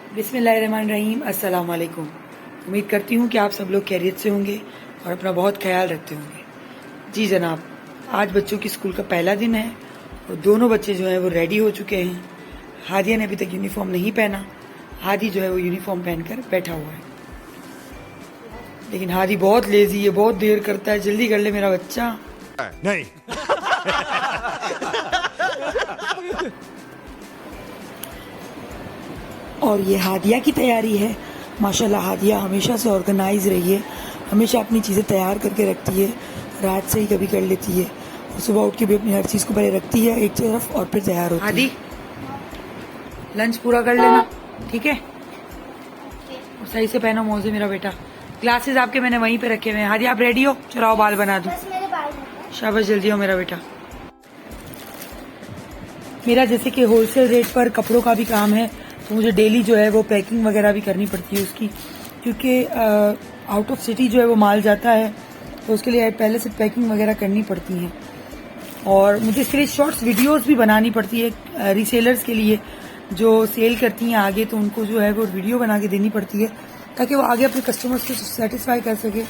बिस्मिल्लाहिर्रहमानिर्रहीम, अस्सलाम वालेकुम। उम्मीद करती हूँ कि आप सब लोग खैरियत से होंगे और अपना बहुत ख्याल रखते होंगे। जी जनाब, आज बच्चों की स्कूल का पहला दिन है और दोनों बच्चे जो हैं वो रेडी हो चुके हैं। हादिया ने अभी तक यूनिफॉर्म नहीं पहना। हादी जो है वो यूनिफॉर्म पहनकर बैठा हुआ है, लेकिन हादी बहुत लेजी है, बहुत देर करता है। जल्दी कर ले मेरा बच्चा। नहीं। और ये हादिया की तैयारी है। माशाल्लाह हादिया हमेशा से ऑर्गेनाइज रही है, हमेशा अपनी चीज़ें तैयार करके रखती है। रात से ही कभी कर लेती है और सुबह उठ के भी अपनी हर चीज़ को पहले रखती है एक तरफ और फिर तैयार होती है। हादी, लंच पूरा कर लेना, ठीक है? और सही से पहनो मोजे मेरा बेटा। ग्लासेस आपके मैंने वहीं पे रखे हुए हैं। हादी आप रेडी हो? चलाओ बाल बना दूं। शाबाश, जल्दी हो मेरा बेटा। मेरा जैसे कि होलसेल रेट पर कपड़ों का भी काम है, तो मुझे डेली जो है वो पैकिंग वगैरह भी करनी पड़ती है उसकी, क्योंकि आउट ऑफ सिटी जो है वो माल जाता है, तो उसके लिए पहले से पैकिंग वगैरह करनी पड़ती है। और मुझे इसके लिए शॉर्ट्स वीडियोस भी बनानी पड़ती है रीसेलर्स के लिए, जो सेल करती हैं आगे, तो उनको जो है वो वीडियो बना के देनी पड़ती है ताकि वो आगे अपने कस्टमर्स को सेटिस्फाई कर सके।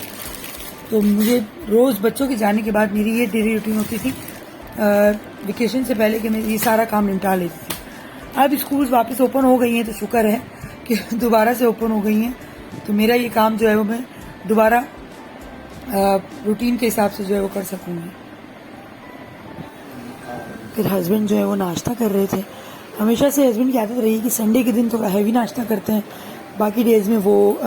तो मुझे रोज़ बच्चों के जाने के बाद मेरी ये डेली रूटीन होती थी वेकेशन से पहले कि मैं ये सारा काम निपटा लेती थी। अब स्कूल्स वापस ओपन हो गई हैं तो शुक्र है कि दोबारा से ओपन हो गई हैं, तो मेरा ये काम जो है वो मैं दोबारा रूटीन के हिसाब से जो है वो कर सकूँगी। फिर हस्बैंड जो है वो नाश्ता कर रहे थे। हमेशा से हस्बैंड की आदत रही है कि संडे के दिन थोड़ा हैवी नाश्ता करते हैं, बाकी डेज में वो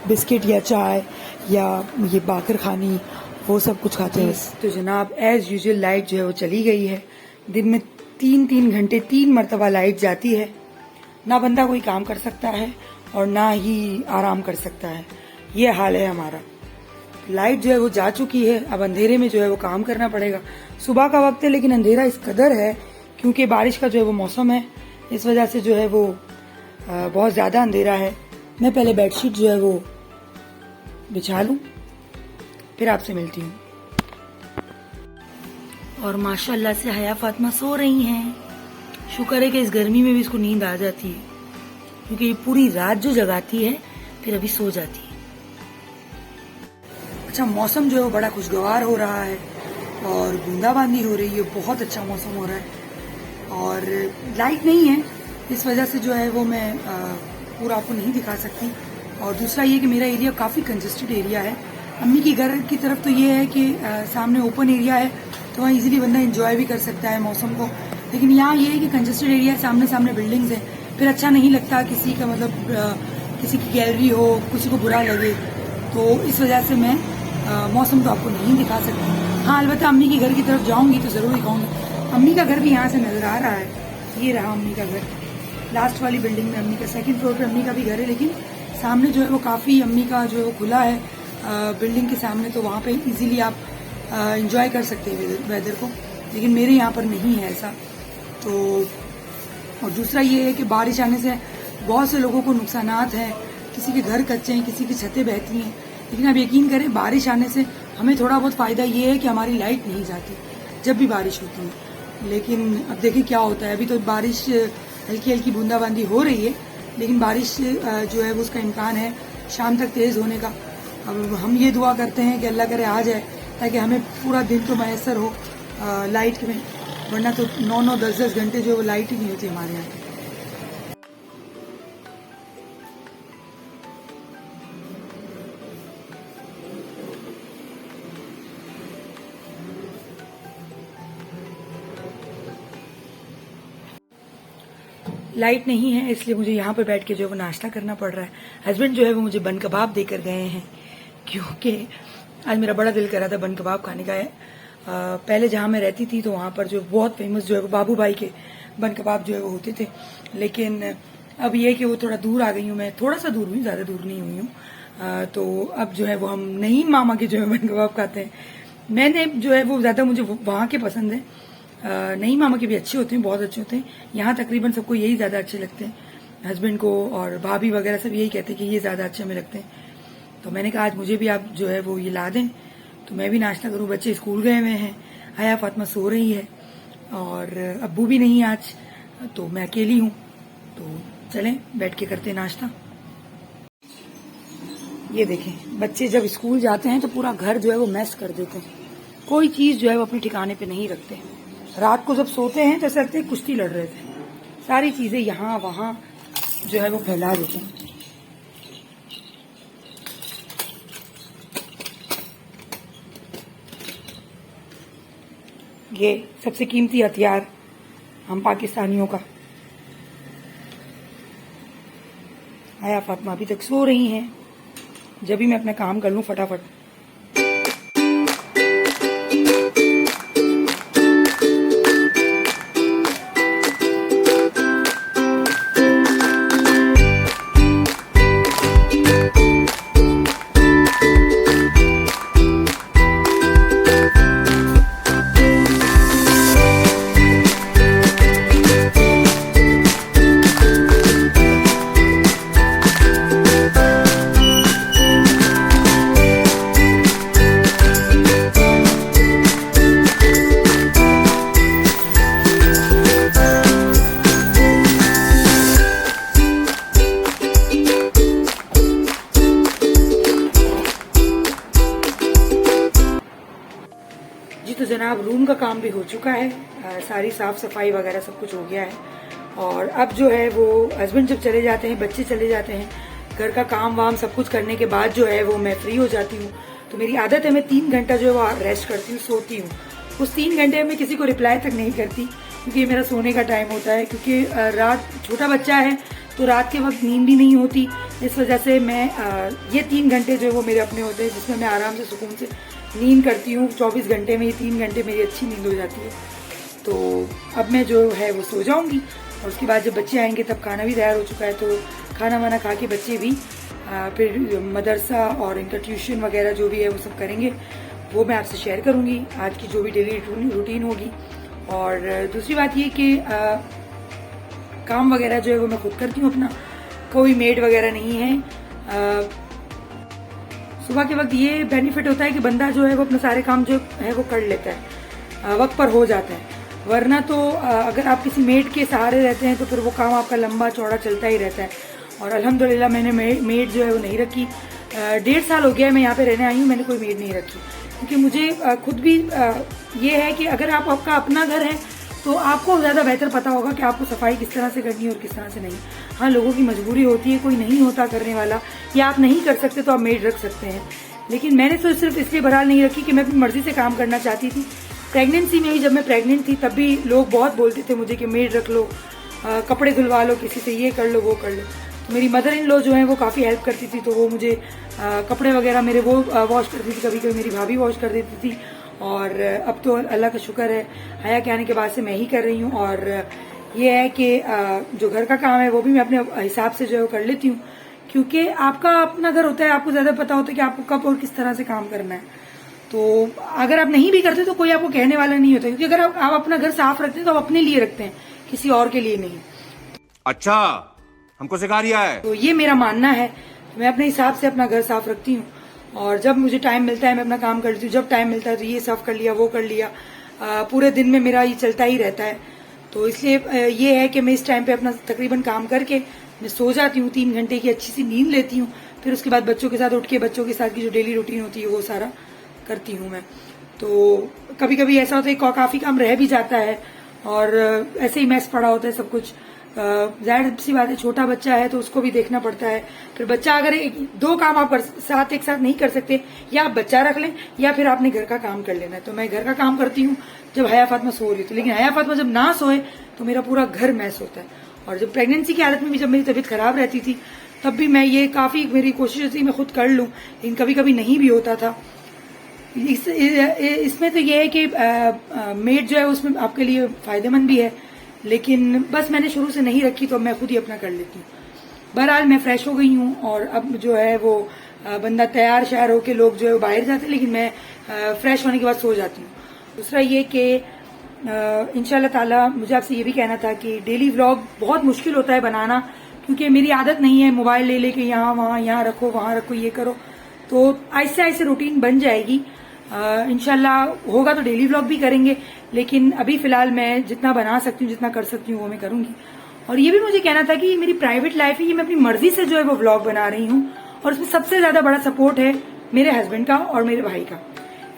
बिस्किट या चाय या ये बाकर खानी वो सब कुछ खाते हैं। तो जनाब एज यूजुअल लाइट जो है वो चली गई है। दिन में 3-3 घंटे 3 मरतबा लाइट जाती है। ना बंदा कोई काम कर सकता है और ना ही आराम कर सकता है, ये हाल है हमारा। लाइट जो है वो जा चुकी है, अब अंधेरे में जो है वो काम करना पड़ेगा। सुबह का वक्त है लेकिन अंधेरा इस कदर है क्योंकि बारिश का जो है वो मौसम है, इस वजह से जो है वो बहुत ज़्यादा अंधेरा है। मैं पहले बेडशीट जो है वो बिछा लूँ, फिर आपसे मिलती हूँ। और माशाल्लाह से हया फातिमा सो रही हैं। शुक्र है कि इस गर्मी में भी इसको नींद आ जाती है, क्योंकि ये पूरी रात जो जगाती है फिर अभी सो जाती है। अच्छा, मौसम जो है वो बड़ा खुशगवार हो रहा है और बूंदाबांदी हो रही है, बहुत अच्छा मौसम हो रहा है। और लाइट नहीं है, इस वजह से जो है वो मैं पूरा आपको नहीं दिखा सकती। और दूसरा ये कि मेरा एरिया काफ़ी कंजेस्टेड एरिया है। अम्मी की घर की तरफ तो ये है कि सामने ओपन एरिया है, तो वहाँ इजीली बंदा एंजॉय भी कर सकता है मौसम को। लेकिन यहाँ ये है कि कंजेस्टेड एरिया है, सामने सामने बिल्डिंग्स हैं, फिर अच्छा नहीं लगता किसी का, मतलब किसी की गैलरी हो, किसी को बुरा लगे, तो इस वजह से मैं मौसम तो आपको नहीं दिखा सकती। हाँ, अलबत्ता अम्मी के घर की तरफ जाऊँगी तो ज़रूर दिखाऊँगी। अम्मी का घर भी यहाँ से नज़र आ रहा है, ये रहा अम्मी का घर। लास्ट वाली बिल्डिंग में अम्मी का, सेकेंड फ्लोर पर अम्मी का भी घर है, लेकिन सामने जो है वो काफ़ी अम्मी का जो है वो खुला है बिल्डिंग के सामने, तो वहाँ पे इजीली आप एंजॉय कर सकते हैं वेदर को। लेकिन मेरे यहाँ पर नहीं है ऐसा। तो और दूसरा ये है कि बारिश आने से बहुत से लोगों को नुकसानात हैं, किसी के घर कच्चे हैं, किसी की छतें बहती हैं। लेकिन अब यकीन करें, बारिश आने से हमें थोड़ा बहुत फ़ायदा ये है कि हमारी लाइट नहीं जाती जब भी बारिश होती है। लेकिन अब देखिए क्या होता है। अभी तो बारिश हल्की हल्की बूंदाबांदी हो रही है, लेकिन बारिश जो है वो उसका इम्कान है शाम तक तेज़ होने का। अब हम ये दुआ करते हैं कि अल्लाह करे आ जाए, ताकि हमें पूरा दिन तो मैसर हो लाइट में, वरना तो 9-9, 10-10 घंटे जो है वो लाइट ही नहीं होती हमारे यहाँ। लाइट नहीं है इसलिए मुझे यहाँ पर बैठ के जो है वो नाश्ता करना पड़ रहा है। हस्बैंड जो है वो मुझे बन कबाब देकर गए हैं, क्योंकि आज मेरा बड़ा दिल कर रहा था बन कबाब खाने का है। पहले जहाँ मैं रहती थी तो वहाँ पर जो बहुत फेमस जो है वो बाबू भाई के बन कबाब जो है वो होते थे, लेकिन अब ये है कि वो थोड़ा दूर आ गई हूँ मैं, थोड़ा सा दूर हुई, ज़्यादा दूर नहीं हुई हूँ। तो अब जो है वो हम नहीं मामा के जो है बन कबाब खाते हैं। मैंने जो है वो ज़्यादा मुझे वहाँ के पसंद है। नहीं मामा के भी अच्छे होते हैं, बहुत अच्छे होते हैं। यहाँ तकरीबन सबको यही ज़्यादा अच्छे लगते हैं, हस्बैंड को और भाभी वगैरह सब यही कहते हैं कि ये ज़्यादा अच्छे हमें लगते हैं। तो मैंने कहा आज मुझे भी आप जो है वो ये ला दें तो मैं भी नाश्ता करूँ। बच्चे स्कूल गए हुए हैं, हया फातिमा सो रही है और अब्बू भी नहीं आज, तो मैं अकेली हूँ। तो चलें बैठ के करते नाश्ता। ये देखें, बच्चे जब स्कूल जाते हैं तो पूरा घर जो है वो मैस कर देते हैं, कोई चीज जो है वो अपने ठिकाने पे नहीं रखते। रात को जब सोते हैं तो ऐसा लगता है कुश्ती लड़ रहे थे, सारी चीजें यहाँ वहां जो है वो फैला देते हैं। ये सबसे कीमती हथियार हम पाकिस्तानियों का। आया फातिमा अभी तक सो रही हैं, जब भी मैं अपना काम कर लूं फटाफट। जी तो जनाब रूम का काम भी हो चुका है, सारी साफ सफाई वगैरह सब कुछ हो गया है। और अब जो है वो हस्बैंड जब चले जाते हैं, बच्चे चले जाते हैं, घर का काम वाम सब कुछ करने के बाद जो है वो मैं फ्री हो जाती हूँ। तो मेरी आदत है मैं 3 घंटा जो है वो रेस्ट करती हूँ, सोती हूँ। उस 3 घंटे में किसी को रिप्लाई तक नहीं करती, क्योंकि ये मेरा सोने का टाइम होता है। क्योंकि रात छोटा बच्चा है तो रात के वक्त नींद भी नहीं होती, इस वजह से मैं ये 3 घंटे जो है वो मेरे अपने होते हैं, जिसमें मैं आराम से सुकून से नींद करती हूँ। 24 घंटे में ये 3 घंटे मेरी अच्छी नींद हो जाती है। तो अब मैं जो है वो सो जाऊंगी, और उसके बाद जब बच्चे आएंगे तब खाना भी तैयार हो चुका है। तो खाना वाना खा के बच्चे भी फिर मदरसा और इनका ट्यूशन वगैरह जो भी है वो सब करेंगे, वो मैं आपसे शेयर करूंगी आज की जो भी डेली रूटीन होगी। और दूसरी बात ये कि काम वगैरह जो है वो मैं खुद करती हूँ अपना, कोई मेड वगैरह नहीं है। सुबह के वक्त ये बेनिफिट होता है कि बंदा जो है वो अपने सारे काम जो है वो कर लेता है, वक्त पर हो जाता है। वरना तो अगर आप किसी मेड के सहारे रहते हैं तो फिर वो काम आपका लंबा चौड़ा चलता ही रहता है। और अल्हम्दुलिल्लाह मैंने मेड जो है वो नहीं रखी। 1.5 साल हो गया मैं यहाँ पे रहने आई हूँ, मैंने कोई मेड नहीं रखी, क्योंकि मुझे खुद भी ये है कि अगर आपका अपना घर है तो आपको ज्यादा बेहतर पता होगा कि आपको सफाई किस तरह से करनी है और किस तरह से नहीं। हाँ, लोगों की मजबूरी होती है, कोई नहीं होता करने वाला, या आप नहीं कर सकते तो आप मेड रख सकते हैं। लेकिन मैंने तो सिर्फ इसलिए बहरहाल नहीं रखी कि मैं अपनी मर्जी से काम करना चाहती थी। प्रेगनेंसी में ही जब मैं प्रेग्नेंट थी तब भी लोग बहुत बोलते थे मुझे कि मेड रख लो, कपड़े धुलवा लो किसी से, ये कर लो वो कर लो। तो मेरी मदर इन लॉ जो है वो काफी हेल्प करती थी, तो वो मुझे कपड़े वगैरह मेरे वो वॉश करती थी, कभी कभी मेरी भाभी वॉश कर देती थी। और अब तो अल्लाह का शुक्र है हया के आने के बाद से मैं ही कर रही हूँ। और ये है कि जो घर का काम है वो भी मैं अपने हिसाब से जो है वो कर लेती हूँ, क्योंकि आपका अपना घर होता है, आपको ज्यादा पता होता है कि आपको कब और किस तरह से काम करना है। तो अगर आप नहीं भी करते तो कोई आपको कहने वाला नहीं होता, क्योंकि अगर आप अपना घर साफ रखते हैं तो आप अपने लिए रखते हैं, किसी और के लिए नहीं। अच्छा, हमको सिखा रिया है। तो ये मेरा मानना है, मैं अपने हिसाब से अपना घर साफ रखती हूँ। और जब मुझे टाइम मिलता है मैं अपना काम करती हूँ, जब टाइम मिलता है तो ये साफ कर लिया वो कर लिया, पूरे दिन में मेरा ये चलता ही रहता है। तो इसलिए ये है कि मैं इस टाइम पे अपना तकरीबन काम करके मैं सो जाती हूँ, 3 घंटे की अच्छी सी नींद लेती हूँ। फिर उसके बाद बच्चों के साथ उठ के बच्चों के साथ की जो डेली रूटीन होती है वो सारा करती हूँ मैं। तो कभी कभी ऐसा होता है काफी काम रह भी जाता है और ऐसे ही मैस पड़ा होता है सब कुछ। जाहिर सी बात है, छोटा बच्चा है तो उसको भी देखना पड़ता है। फिर बच्चा अगर 2 काम आप एक साथ नहीं कर सकते, या आप बच्चा रख लें या फिर आपने घर का काम कर लेना है। तो मैं घर का काम करती हूँ जब हया फातिमा सो रही थी, लेकिन हया फातिमा जब ना सोए तो मेरा पूरा घर मैस होता है। और जब प्रेगनेंसी की हालत में भी जब मेरी तबीयत खराब रहती थी तब भी मैं ये काफी मेरी कोशिश थी मैं खुद कर लूं, लेकिन कभी कभी नहीं भी होता था। इसमें तो ये है कि मेड जो है उसमें आपके लिए फायदेमंद भी है, लेकिन बस मैंने शुरू से नहीं रखी तो मैं खुद ही अपना कर लेती हूँ। बहरहाल मैं फ्रेश हो गई हूँ और अब जो है वो बंदा तैयार शायर होके लोग जो है वो बाहर जाते हैं, लेकिन मैं फ्रेश होने के बाद सो जाती हूँ। दूसरा ये कि इंशाल्लाह ताला मुझे आपसे ये भी कहना था कि डेली व्लॉग बहुत मुश्किल होता है बनाना, क्योंकि मेरी आदत नहीं है मोबाइल ले लेके यहाँ वहाँ यहाँ रखो वहाँ रखो ये करो। तो ऐसे ऐसे रूटीन बन जाएगी, इंशाल्लाह होगा तो डेली व्लॉग भी करेंगे, लेकिन अभी फिलहाल मैं जितना बना सकती हूँ जितना कर सकती हूँ वो मैं करूंगी। और ये भी मुझे कहना था कि ये मेरी प्राइवेट लाइफ है, ये मैं अपनी मर्जी से जो है वो व्लॉग बना रही हूँ। और उसमें सबसे ज्यादा बड़ा सपोर्ट है मेरे हस्बैंड का और मेरे भाई का।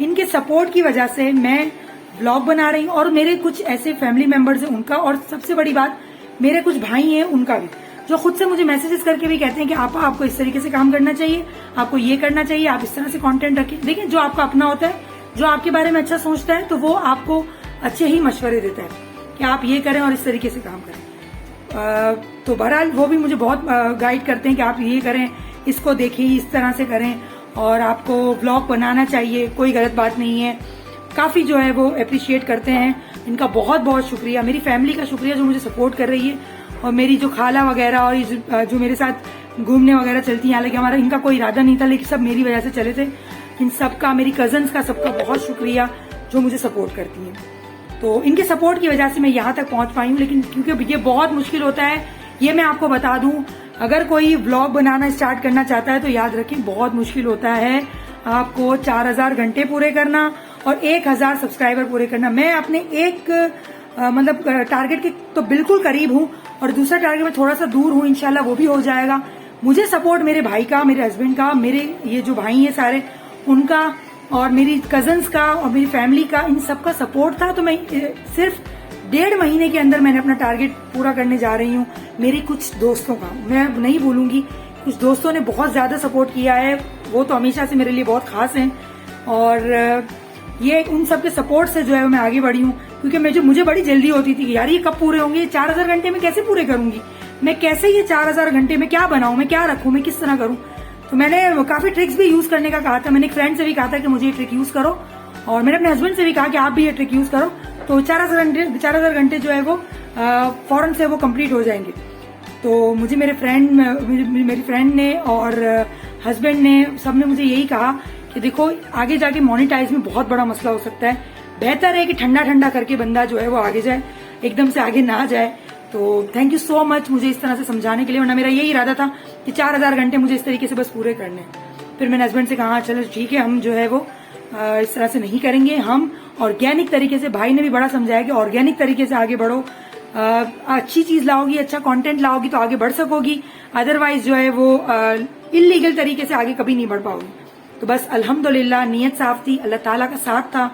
इनके सपोर्ट की वजह से मैं व्लॉग बना रही हूँ। और मेरे कुछ ऐसे फैमिली मेंबर्स हैं उनका, और सबसे बड़ी बात मेरे कुछ भाई हैं उनका भी, जो खुद से मुझे मैसेजेस करके भी कहते हैं कि आपको इस तरीके से काम करना चाहिए, आपको ये करना चाहिए, आप इस तरह से कंटेंट रखें। देखिए, जो आपका अपना होता है, जो आपके बारे में अच्छा सोचता है, तो वो आपको अच्छे ही मशवरे देता है कि आप ये करें और इस तरीके से काम करें। तो बहरहाल वो भी मुझे बहुत गाइड करते हैं कि आप ये करें, इसको देखिए, इस तरह से करें, और आपको व्लॉग बनाना चाहिए, कोई गलत बात नहीं है। काफी जो है वो अप्रिशिएट करते हैं। इनका बहुत बहुत शुक्रिया। मेरी फैमिली का शुक्रिया जो मुझे सपोर्ट कर रही है, और मेरी जो खाला वगैरह और जो मेरे साथ घूमने वगैरह चलती हैं, हालांकि हमारा इनका कोई इरादा नहीं था, लेकिन सब मेरी वजह से चले थे। इन सबका, मेरी कजन्स का, सबका बहुत शुक्रिया जो मुझे सपोर्ट करती हैं। तो इनके सपोर्ट की वजह से मैं यहाँ तक पहुंच पाई हूँ। लेकिन क्योंकि ये बहुत मुश्किल होता है, ये मैं आपको बता दूं, अगर कोई व्लॉग बनाना स्टार्ट करना चाहता है तो याद रखें बहुत मुश्किल होता है आपको 4000 घंटे पूरे करना और 1000 सब्सक्राइबर पूरे करना। मैं अपने एक मतलब टारगेट के तो बिल्कुल करीब हूँ, और दूसरा टारगेट में थोड़ा सा दूर हूँ। इंशाल्लाह वो भी हो जाएगा। मुझे सपोर्ट मेरे भाई का, मेरे हस्बैंड का, मेरे ये जो भाई हैं सारे, उनका, और मेरी कजन्स का और मेरी फैमिली का, इन सबका सपोर्ट था। तो मैं सिर्फ 1.5 महीने के अंदर मैंने अपना टारगेट पूरा करने जा रही हूँ। मेरे कुछ दोस्तों का, मैं नहीं भूलूंगी, कुछ दोस्तों ने बहुत ज्यादा सपोर्ट किया है। वो तो हमेशा से मेरे लिए बहुत खास हैं, और ये उन सबके सपोर्ट से जो है मैं आगे बढ़ी हूँ। क्योंकि मुझे बड़ी जल्दी होती थी कि यार ये कब पूरे होंगे, 4000 घंटे में कैसे पूरे करूंगी मैं, कैसे ये 4000 घंटे में क्या बनाऊं, मैं क्या रखूं, मैं किस तरह करूं। तो मैंने काफी ट्रिक्स भी यूज करने का कहा था। मैंने एक फ्रेंड से भी कहा था कि मुझे ये ट्रिक यूज करो, और मैंने अपने हस्बैंड से भी कहा कि आप भी ये ट्रिक यूज करो। तो 4000 घंटे जो है वो फौरन से वो कंप्लीट हो जाएंगे। तो मुझे मेरी फ्रेंड ने और हस्बैंड ने, सबने मुझे यही कहा कि देखो, आगे जाके मोनेटाइज में बहुत बड़ा मसला हो सकता है। बेहतर है कि ठंडा ठंडा करके बंदा जो है वो आगे जाए, एकदम से आगे ना जाए। तो थैंक यू सो मच मुझे इस तरह से समझाने के लिए, वरना मेरा यही इरादा था कि 4000 घंटे मुझे इस तरीके से बस पूरे करने। फिर मैंने हस्बैंड से कहा चलो ठीक है, हम जो है वो इस तरह से नहीं करेंगे, हम ऑर्गेनिक तरीके से, भाई ने भी बड़ा समझाया कि ऑर्गेनिक तरीके से आगे बढ़ो, अच्छी चीज लाओगी, अच्छा कंटेंट लाओगी तो आगे बढ़ सकोगी, अदरवाइज जो है वो इलीगल तरीके से आगे कभी नहीं बढ़ पाओगी। तो बस अल्हम्दुलिल्लाह नीयत साफ थी, अल्लाह ताला का साथ था,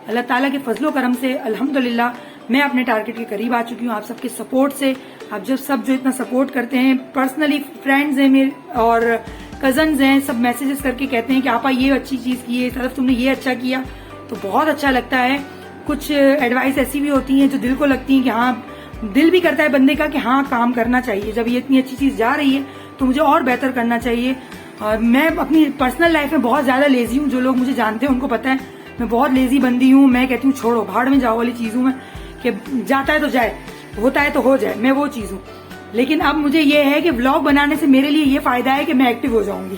अल्लाह ताला के फजलो करम से अल्हम्दुलिल्लाह मैं अपने टारगेट के करीब आ चुकी हूँ। आप सबके सपोर्ट से, आप जो इतना सपोर्ट करते हैं, पर्सनली फ्रेंड्स हैं मेरे और कजन्स हैं, सब मैसेजेस करके कहते हैं कि आपा ये अच्छी चीज की है, तरफ तुमने ये अच्छा किया, तो बहुत अच्छा लगता है। कुछ एडवाइस ऐसी भी होती है जो दिल को लगती है कि हाँ, दिल भी करता है बंदे का कि हाँ काम करना चाहिए, जब ये इतनी अच्छी चीज जा रही है तो मुझे और बेहतर करना चाहिए। और मैं अपनी पर्सनल लाइफ में बहुत ज्यादा लेजी हूँ, जो लोग मुझे जानते हैं उनको पता है मैं बहुत लेजी बंदी हूँ। मैं कहती हूँ छोड़ो, भाड़ में जाओ वाली चीज हूँ मैं, कि जाता है तो जाए, होता है तो हो जाए, मैं वो चीज हूँ। लेकिन अब मुझे ये है कि व्लॉग बनाने से मेरे लिए ये फायदा है कि मैं एक्टिव हो जाऊंगी।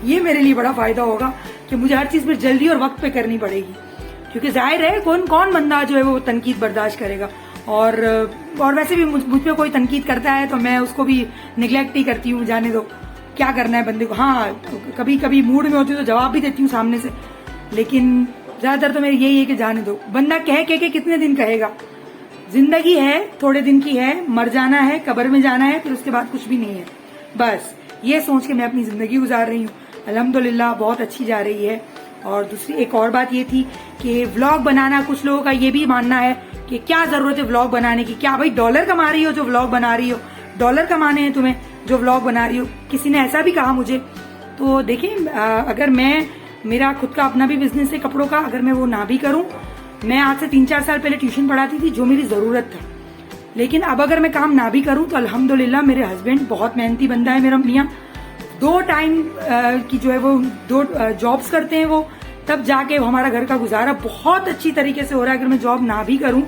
ये मेरे लिए बड़ा फायदा होगा कि मुझे हर चीज पर जल्दी और वक्त पे करनी पड़ेगी, क्योंकि जाहिर है कौन बंदा जो है वो तनकीद बर्दाश्त करेगा। और वैसे भी मुझ पे कोई तनकीद करता है तो मैं उसको भी निगलेक्ट ही करती हूँ, जाने दो, क्या करना है बंदे को। हाँ, कभी कभी मूड में होती हूँ तो जवाब भी देती हूँ सामने से, लेकिन ज्यादातर तो मेरी यही है कि जाने दो। बंदा कह के कितने दिन कहेगा, जिंदगी है थोड़े दिन की है, मर जाना है, कब्र में जाना है, फिर उसके बाद कुछ भी नहीं है। बस ये सोच के मैं अपनी जिंदगी गुजार रही हूँ, अल्हम्दुलिल्लाह बहुत अच्छी जा रही है। और दूसरी एक और बात ये थी कि व्लॉग बनाना, कुछ लोगों का ये भी मानना है कि क्या जरूरत है व्लॉग बनाने की, क्या भाई डॉलर कमा रही हो जो व्लॉग बना रही हो, डॉलर कमाने हैं तुम्हें जो व्लॉग बना रही हो। किसी ने ऐसा भी कहा मुझे। तो देखिए, अगर मेरा खुद का अपना भी बिजनेस है कपड़ों का, अगर मैं वो ना भी करूं, मैं आज से 3-4 साल पहले ट्यूशन पढ़ाती थी जो मेरी जरूरत था, लेकिन अब अगर मैं काम ना भी करूं तो अल्हम्दुलिल्लाह मेरे हस्बैंड बहुत मेहनती बंदा है मेरा मियां, 2 टाइम की जो है वो 2 जॉब्स करते हैं वो, तब जाके हमारा घर का गुजारा बहुत अच्छी तरीके से हो रहा है। अगर मैं जॉब ना भी करूं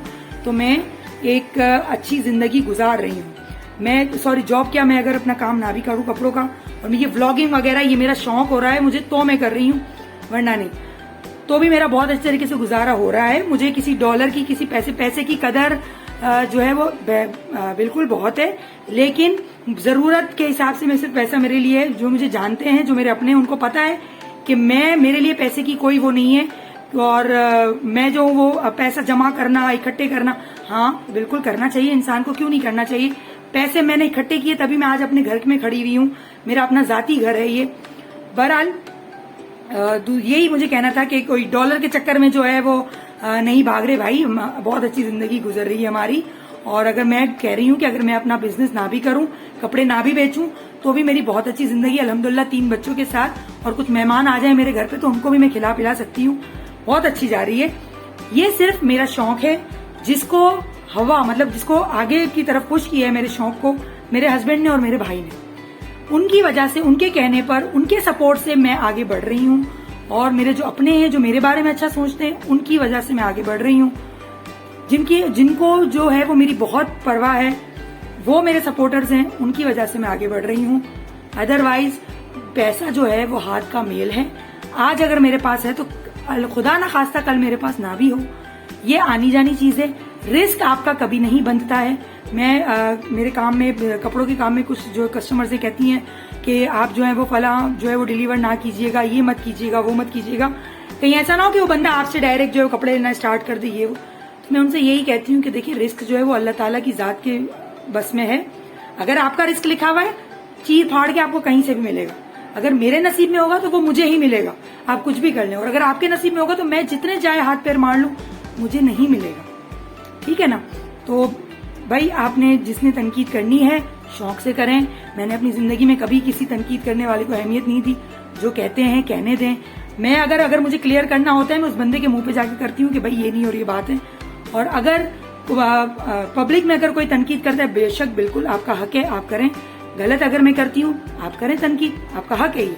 तो मैं एक अच्छी जिंदगी गुजार रही हूँ। जॉब क्या, मैं अगर अपना काम ना भी करूं कपड़ों का, और ये व्लॉगिंग वगैरह ये मेरा शौक हो रहा है मुझे, तो मैं कर रही हूँ, वरना नहीं। तो भी मेरा बहुत अच्छे तरीके से गुजारा हो रहा है। मुझे किसी डॉलर की, किसी पैसे की कदर जो है वो बिल्कुल बहुत है, लेकिन जरूरत के हिसाब से मैं सिर्फ पैसा मेरे लिए, जो मुझे जानते हैं, जो मेरे अपने, उनको पता है कि मेरे लिए पैसे की कोई वो नहीं है। और मैं जो वो पैसा जमा करना, इकट्ठे करना, हाँ बिल्कुल करना चाहिए इंसान को, क्यों नहीं करना चाहिए, पैसे मैंने इकट्ठे किए तभी मैं आज अपने घर में खड़ी हुई हूँ। मेरा अपना जाती घर है ये। बहरहाल यही मुझे कहना था कि कोई डॉलर के चक्कर में जो है वो नहीं भाग रहे भाई। बहुत अच्छी जिंदगी गुजर रही है हमारी। और अगर मैं कह रही हूँ कि अगर मैं अपना बिजनेस ना भी करूँ, कपड़े ना भी बेचूं, तो भी मेरी बहुत अच्छी जिंदगी अल्हम्दुलिल्लाह 3 बच्चों के साथ, और कुछ मेहमान आ जाए मेरे घर पे तो उनको भी मैं खिला पिला सकती हूँ। बहुत अच्छी जा रही है। ये सिर्फ मेरा शौक है जिसको हवा मतलब जिसको आगे की तरफ पुश किया है मेरे शौक को मेरे हस्बैंड ने और मेरे भाई ने। उनकी वजह से, उनके कहने पर, उनके सपोर्ट से मैं आगे बढ़ रही हूँ। और मेरे जो अपने हैं, जो मेरे बारे में अच्छा सोचते हैं, उनकी वजह से मैं आगे बढ़ रही हूँ। जिनको जो है वो मेरी बहुत परवाह है, वो मेरे सपोर्टर्स हैं, उनकी वजह से मैं आगे बढ़ रही हूँ। अदरवाइज पैसा जो है वो हाथ का मेल है। आज अगर मेरे पास है तो खुदा ना खास्ता कल मेरे पास ना भी हो। ये आनी जानी चीज है। रिस्क आपका कभी नहीं बनता है। मैं मेरे काम में, कपड़ों के काम में, कुछ जो कस्टमर से कहती हैं कि आप जो है वो फला जो है वो डिलीवर ना कीजिएगा, ये मत कीजिएगा, वो मत कीजिएगा, कहीं ऐसा ना हो कि वो बंदा आपसे डायरेक्ट जो है कपड़े लेना स्टार्ट कर दे। ये वो तो मैं उनसे यही कहती हूँ कि देखिए रिस्क जो है वो अल्लाह ताला की जात के बस में है। अगर आपका रिस्क लिखा हुआ है, चीर फाड़ के आपको कहीं से भी मिलेगा। अगर मेरे नसीब में होगा तो वो मुझे ही मिलेगा, आप कुछ भी कर लें। और अगर आपके नसीब में होगा तो मैं जितने जाए हाथ पैर मार लूं, मुझे नहीं मिलेगा। ठीक है ना? तो भाई आपने जिसने तनकीद करनी है शौक से करें। मैंने अपनी जिंदगी में कभी किसी तनकीद करने वाले को अहमियत नहीं दी। जो कहते हैं कहने दें। मैं अगर मुझे क्लियर करना होता है मैं उस बंदे के मुंह पे जाके करती हूँ कि भाई ये नहीं और ये बात है। और अगर पब्लिक में अगर कोई तनकीद करता है, बेशक बिल्कुल आपका हक है, आप करें। गलत अगर मैं करती हूँ, आप करें तनकीद, आपका हक है ये।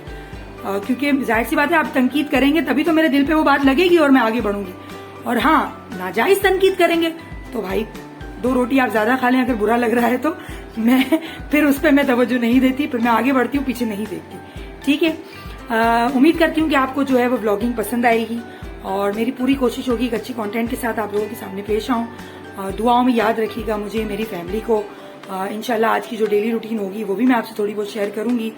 क्योंकि जाहिर सी बात है, आप तनकीद करेंगे तभी तो मेरे दिल पे वो बात लगेगी और मैं आगे बढ़ूंगी। और हाँ, नाजायज तनकीद करेंगे तो भाई 2 रोटी आप ज्यादा खा लें, अगर बुरा लग रहा है तो मैं फिर उस पर मैं तवज्जो नहीं देती, फिर मैं आगे बढ़ती हूँ, पीछे नहीं देखती। ठीक है। उम्मीद करती हूँ कि आपको जो है वो व्लॉगिंग पसंद आएगी और मेरी पूरी कोशिश होगी कि अच्छी कंटेंट के साथ आप लोगों के सामने पेश आऊँ। दुआओं में याद रखिएगा मुझे, मेरी फैमिली को। इंशाल्लाह आज की जो डेली रूटीन होगी वो भी मैं आपसे थोड़ी बहुत शेयर करूंगी।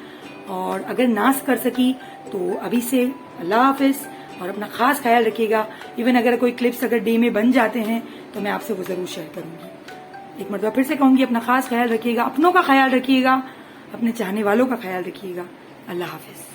और अगर ना कर सकी तो अभी से अल्लाह हाफिज और अपना खास ख्याल रखिएगा। इवन अगर कोई क्लिप्स अगर डे में बन जाते हैं तो मैं आपसे वो जरूर शेयर करूंगी। एक मरतबा फिर से कहूंगी, अपना खास ख्याल रखिएगा, अपनों का ख्याल रखिएगा, अपने चाहने वालों का ख्याल रखिएगा। अल्लाह हाफिज।